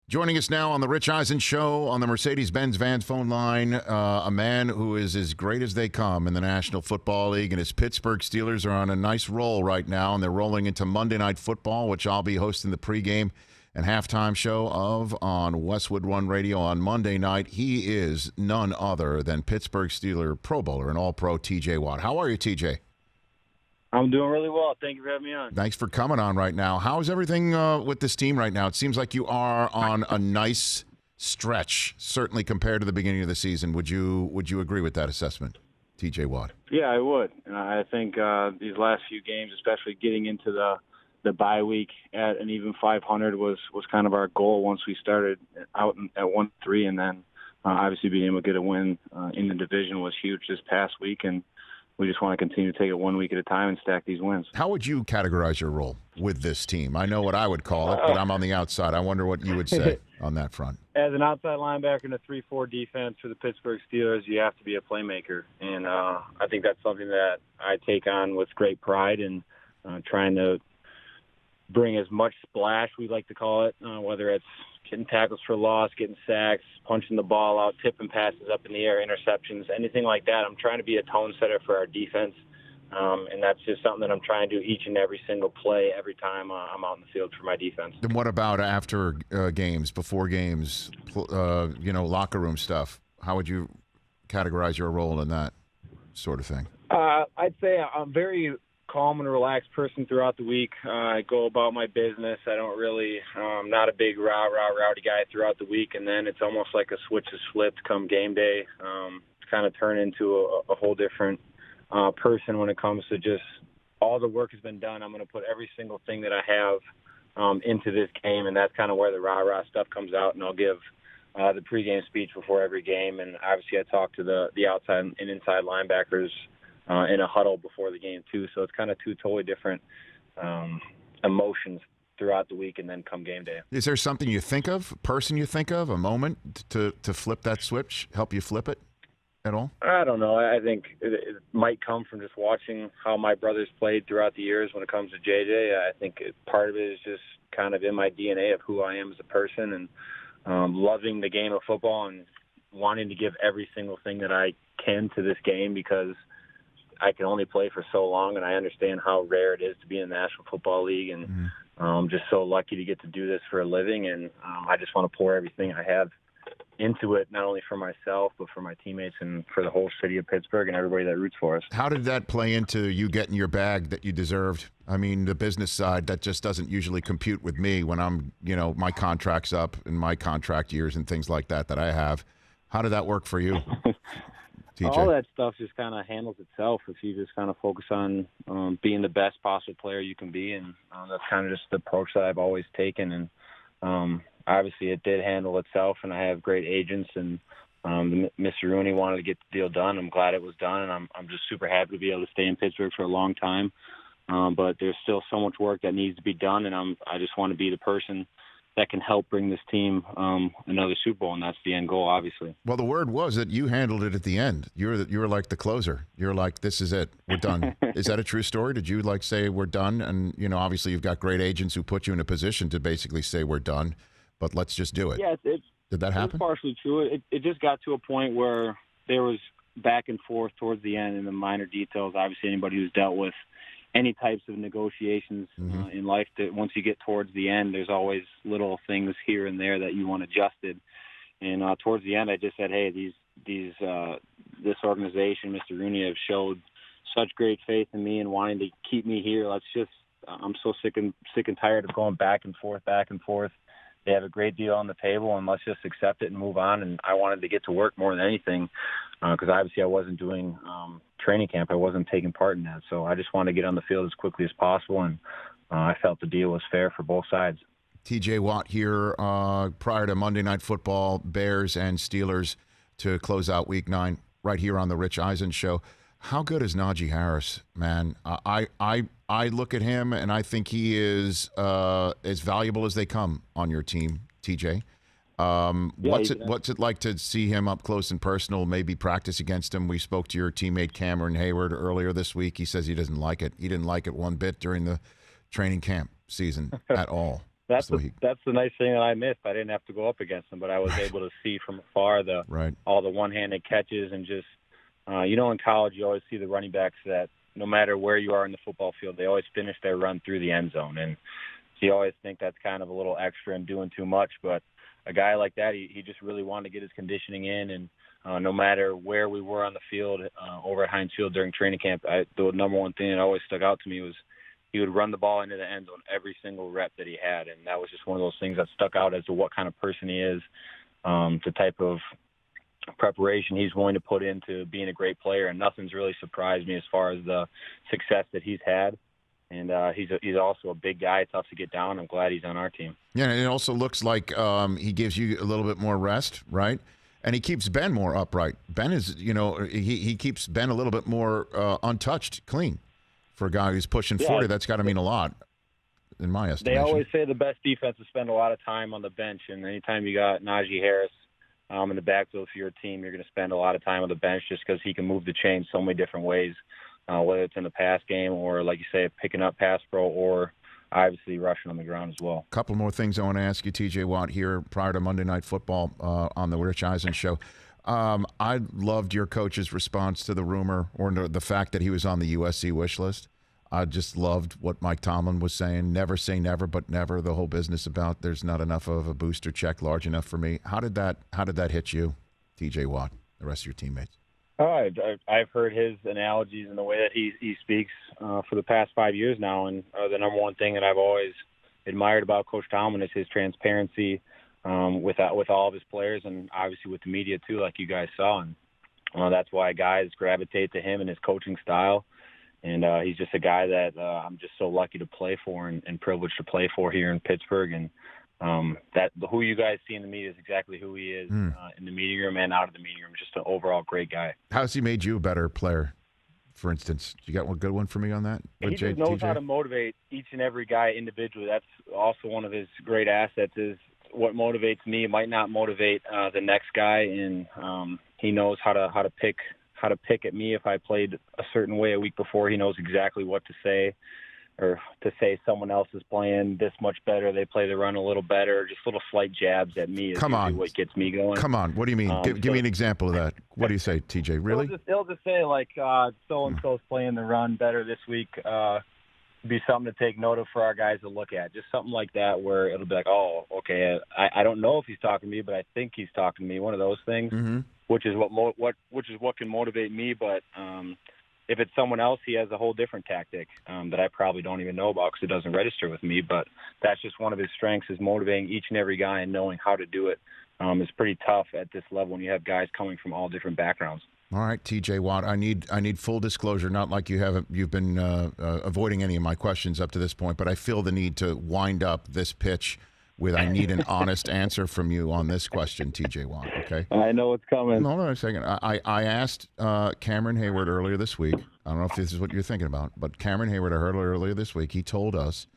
Joining us now on the Rich Eisen Show on the Mercedes-Benz Vans phone line, a man who is as great as they come in the National Football League, and his Pittsburgh Steelers are on a nice roll right now, and they're rolling into Monday Night Football, which I'll be hosting the pregame and halftime show of on Westwood One Radio on Monday night. He is none other than Pittsburgh Steeler Pro Bowler and All-Pro T.J. Watt. How are you, T.J.? I'm doing really well. Thank you for having me on. Thanks for coming on right now. How's everything with this team right now? It seems like you are on a nice stretch, certainly compared to the beginning of the season. Would you agree with that assessment, T.J. Watt? Yeah, I would. And I think these last few games, especially getting into the bye week at an even 500 was kind of our goal once we started out at 1-3, and then obviously being able to get a win in the division was huge this past week, and we just want to continue to take it 1 week at a time and stack these wins. How would you categorize your role with this team? I know what I would call it, but I'm on the outside. I wonder what you would say on that front. As an outside linebacker in a 3-4 defense for the Pittsburgh Steelers, you have to be a playmaker. And I think that's something that I take on with great pride, and trying to bring as much splash, we like to call it, whether it's getting tackles for loss, getting sacks, punching the ball out, tipping passes up in the air, interceptions, anything like that. I'm trying to be a tone setter for our defense, and that's just something that I'm trying to do each and every single play, every time I'm out in the field for my defense. Then what about after games, before games, locker room stuff? How would you categorize your role in that sort of thing? I'd say I'm very calm and relaxed person throughout the week. I go about my business. I don't really, not a big rowdy guy throughout the week. And then it's almost like a switch is flipped come game day. Kind of turn into a whole different person when it comes to just all the work has been done. I'm going to put every single thing that I have into this game. And that's kind of where the rah-rah stuff comes out. And I'll give the pregame speech before every game. And obviously I talk to the outside and inside linebackers in a huddle before the game too, so it's kind of two totally different emotions throughout the week, and then come game day. Is there something you think of, person you think of, a moment to flip that switch, help you flip it at all? I don't know. I think it might come from just watching how my brothers played throughout the years. When it comes to JJ, I think part of it is just kind of in my DNA of who I am as a person, and loving the game of football and wanting to give every single thing that I can to this game, because I can only play for so long, and I understand how rare it is to be in the National Football League, and I'm just so lucky to get to do this for a living, and I just want to pour everything I have into it, not only for myself, but for my teammates and for the whole city of Pittsburgh and everybody that roots for us. How did that play into you getting your bag that you deserved? I mean, the business side, that just doesn't usually compute with me when I'm, my contract's up and my contract years and things like that I have. How did that work for you? TJ? All that stuff just kind of handles itself if you just kind of focus on being the best possible player you can be, and that's kind of just the approach that I've always taken. And obviously, it did handle itself, and I have great agents, and Mr. Rooney wanted to get the deal done. I'm glad it was done, and I'm just super happy to be able to stay in Pittsburgh for a long time. But there's still so much work that needs to be done, and I just want to be the person that can help bring this team another Super Bowl, and that's the end goal, obviously. Well, the word was that you handled it at the end. You were like the closer. You're like, this is it. We're done. Is that a true story? Did you say we're done? And, obviously you've got great agents who put you in a position to basically say we're done, but let's just do it. Yeah, did that happen? It's partially true. It just got to a point where there was back and forth towards the end in the minor details. Obviously, anybody who's dealt with any types of negotiations in life, that once you get towards the end, there's always little things here and there that you want adjusted. And towards the end, I just said, hey, this organization, Mr. Rooney, have showed such great faith in me and wanting to keep me here. I'm so sick and tired of going back and forth. They have a great deal on the table, and let's just accept it and move on. And I wanted to get to work more than anything, because obviously I wasn't doing training camp. I wasn't taking part in that. So I just wanted to get on the field as quickly as possible, and I felt the deal was fair for both sides. T.J. Watt here prior to Monday Night Football, Bears and Steelers to close out Week 9 right here on the Rich Eisen Show. How good is Najee Harris, man? I look at him and I think he is as valuable as they come on your team, TJ. What's it like to see him up close and personal, maybe practice against him? We spoke to your teammate Cameron Hayward earlier this week. He says he doesn't like it. He didn't like it one bit during the training camp season at all. That's the nice thing that I missed. I didn't have to go up against him, but I was able to see from afar all the one-handed catches and just in college you always see the running backs that no matter where you are in the football field, they always finish their run through the end zone, and so you always think that's kind of a little extra and doing too much. But a guy like that, he just really wanted to get his conditioning in, and no matter where we were on the field, over at Heinz Field during training camp, the number one thing that always stuck out to me was he would run the ball into the end zone every single rep that he had, and that was just one of those things that stuck out as to what kind of person he is, the type of preparation he's willing to put into being a great player, and nothing's really surprised me as far as the success that he's had. And he's also a big guy, tough to get down. I'm glad he's on our team. Yeah, and it also looks like he gives you a little bit more rest, right? And he keeps Ben more upright. Ben is, he keeps Ben a little bit more untouched, clean. For a guy who's pushing 40, that's got to mean a lot, in my estimation. They always say the best defenses spend a lot of time on the bench, and anytime you got Najee Harris in the backfield for your team, you're going to spend a lot of time on the bench just because he can move the chain so many different ways, whether it's in the pass game or, like you say, picking up pass pro or obviously rushing on the ground as well. A couple more things I want to ask you, TJ Watt, here prior to Monday Night Football on the Rich Eisen Show. I loved your coach's response to the rumor or the fact that he was on the USC wish list. I just loved what Mike Tomlin was saying. Never say never, but never. The whole business about there's not enough of a booster check large enough for me. How did that hit you, TJ Watt, the rest of your teammates? I've heard his analogies and the way that he speaks for the past 5 years now, and the number one thing that I've always admired about Coach Tomlin is his transparency with all of his players, and obviously with the media too, like you guys saw. And that's why guys gravitate to him and his coaching style. And he's just a guy that I'm just so lucky to play for and privileged to play for here in Pittsburgh. And that who you guys see in the media is exactly who he is in the meeting room and out of the meeting room. Just an overall great guy. How's he made you a better player, for instance? You got one good one for me on that? He just knows how to motivate each and every guy individually. That's also one of his great assets is what motivates me might not motivate the next guy. And he knows how to pick at me if I played a certain way a week before. He knows exactly what to say, or to say someone else is playing this much better, they play the run a little better, just little slight jabs at me is what gets me going. Come on, what do you mean? Give me an example of that. What do you say, TJ? Really? He'll just say, like, so-and-so's playing the run better this week. Be something to take note of for our guys to look at. Just something like that where it'll be like, oh, okay, I don't know if he's talking to me, but I think he's talking to me. One of those things. Mm-hmm. Which is what can motivate me, but if it's someone else, he has a whole different tactic that I probably don't even know about because it doesn't register with me. But that's just one of his strengths is motivating each and every guy and knowing how to do it. It's pretty tough at this level when you have guys coming from all different backgrounds. All right, TJ Watt, I need full disclosure. Not like you've been avoiding any of my questions up to this point, but I feel the need to wind up this pitch with I need an honest answer from you on this question, TJ Watt, okay? I know it's coming. Hold on a second. I asked Cameron Hayward earlier this week. I don't know if this is what you're thinking about, but Cameron Hayward, I heard earlier this week, he told us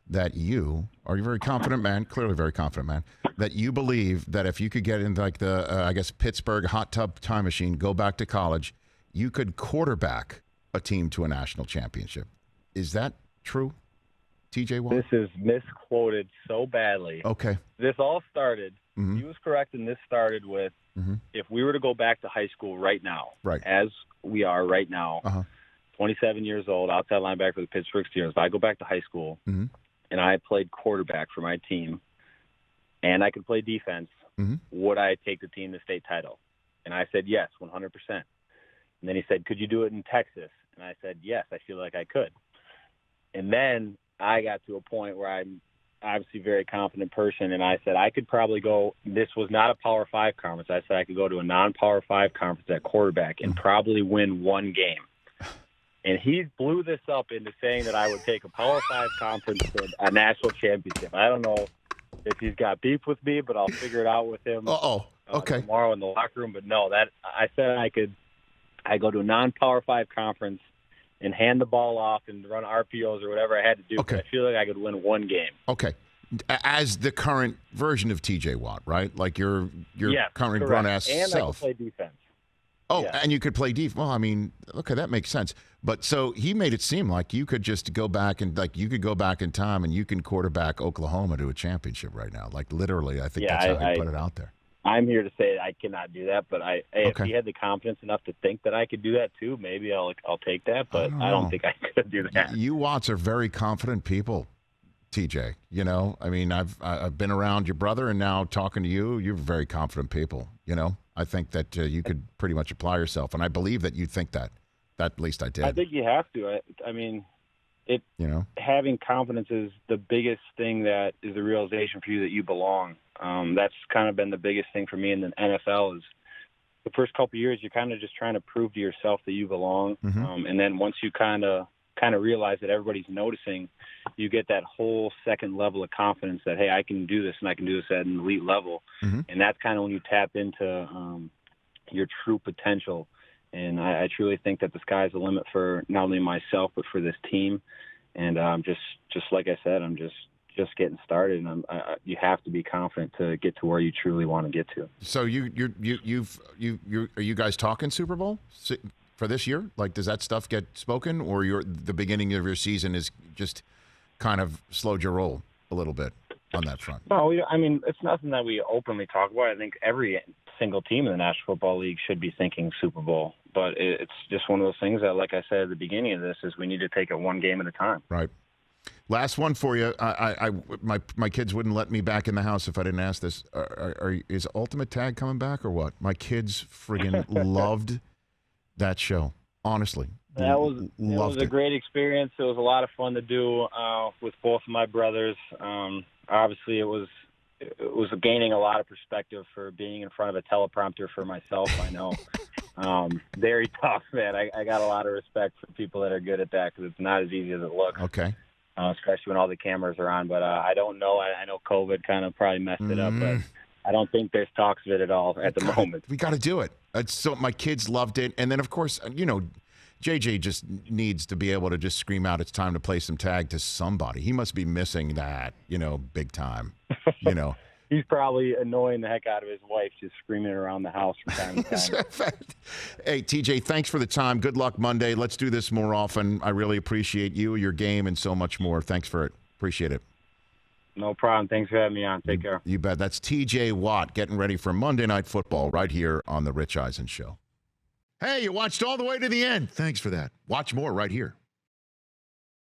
that you are a very confident man, clearly very confident man, that you believe that if you could get in like the, Pittsburgh hot tub time machine, go back to college, you could quarterback a team to a national championship. Is that true? TJ Watt? This is misquoted so badly. Okay. This all started, he was correct, and this started with if we were to go back to high school right now, as we are right now, 27 years old, outside linebacker for the Pittsburgh Steelers, if I go back to high school and I played quarterback for my team and I could play defense, would I take the team to the state title? And I said, yes, 100%. And then he said, could you do it in Texas? And I said, yes, I feel like I could. And then I got to a point where I'm obviously a very confident person, and I said I could probably go – this was not a Power 5 conference. I said I could go to a non-Power 5 conference at quarterback and probably win one game. And he blew this up into saying that I would take a Power 5 conference to a national championship. I don't know if he's got beef with me, but I'll figure it out with him tomorrow in the locker room. But no, that I said I go to a non-Power 5 conference and hand the ball off and run RPOs or whatever I had to do. Okay. I feel like I could win one game. Okay. As the current version of TJ Watt, right? Like your current grown-ass self. And I can play defense. Oh, yeah. And you could play defense. Well, I mean, okay, that makes sense. But so he made it seem like you could just go back and you could go back in time and you can quarterback Oklahoma to a championship right now. Like literally, I think that's how he put it out there. I'm here to say I cannot do that, but if he had the confidence enough to think that I could do that too, maybe I'll take that. But I don't think I could do that. You Watts are very confident people, TJ. You know, I mean, I've been around your brother and now talking to you. You're very confident people. You know, I think that you could pretty much apply yourself, and I believe that you think that. That at least I did. I think you have to. I mean, having confidence is the biggest thing that is the realization for you that you belong. That's kind of been the biggest thing for me in the NFL is the first couple of years you're kind of just trying to prove to yourself that you belong. And then once you kind of realize that everybody's noticing, you get that whole second level of confidence that, hey, I can do this and I can do this at an elite level. And that's kind of when you tap into your true potential. And I truly think that the sky's the limit for not only myself but for this team. And just like I said, I'm just getting started. And you have to be confident to get to where you truly want to get to. So are you guys talking Super Bowl for this year? Like, does that stuff get spoken, or the beginning of your season is just kind of slowed your roll a little bit on that front? No, I mean, it's nothing that we openly talk about. I think every single team in the National Football League should be thinking Super Bowl. But it's just one of those things that, like I said at the beginning of this, is we need to take it one game at a time. Right. Last one for you. My kids wouldn't let me back in the house if I didn't ask this. Is Ultimate Tag coming back or what? My kids friggin' loved that show. Honestly. It was a great experience. It was a lot of fun to do with both of my brothers. Obviously, it was gaining a lot of perspective for being in front of a teleprompter for myself. I know. Very tough, man. I got a lot of respect for people that are good at that because it's not as easy as it looks. Okay. Especially when all the cameras are on. But I don't know. I know COVID kind of probably messed it up, but I don't think there's talks of it at all at the moment. We got to do it. So my kids loved it. And then, of course, JJ just needs to be able to just scream out, it's time to play some tag to somebody. He must be missing that, big time, He's probably annoying the heck out of his wife, just screaming around the house from time to time. Hey, TJ, thanks for the time. Good luck Monday. Let's do this more often. I really appreciate you, your game, and so much more. Thanks for it. Appreciate it. No problem. Thanks for having me on. Take care. You bet. That's TJ Watt getting ready for Monday Night Football right here on The Rich Eisen Show. Hey, you watched all the way to the end. Thanks for that. Watch more right here.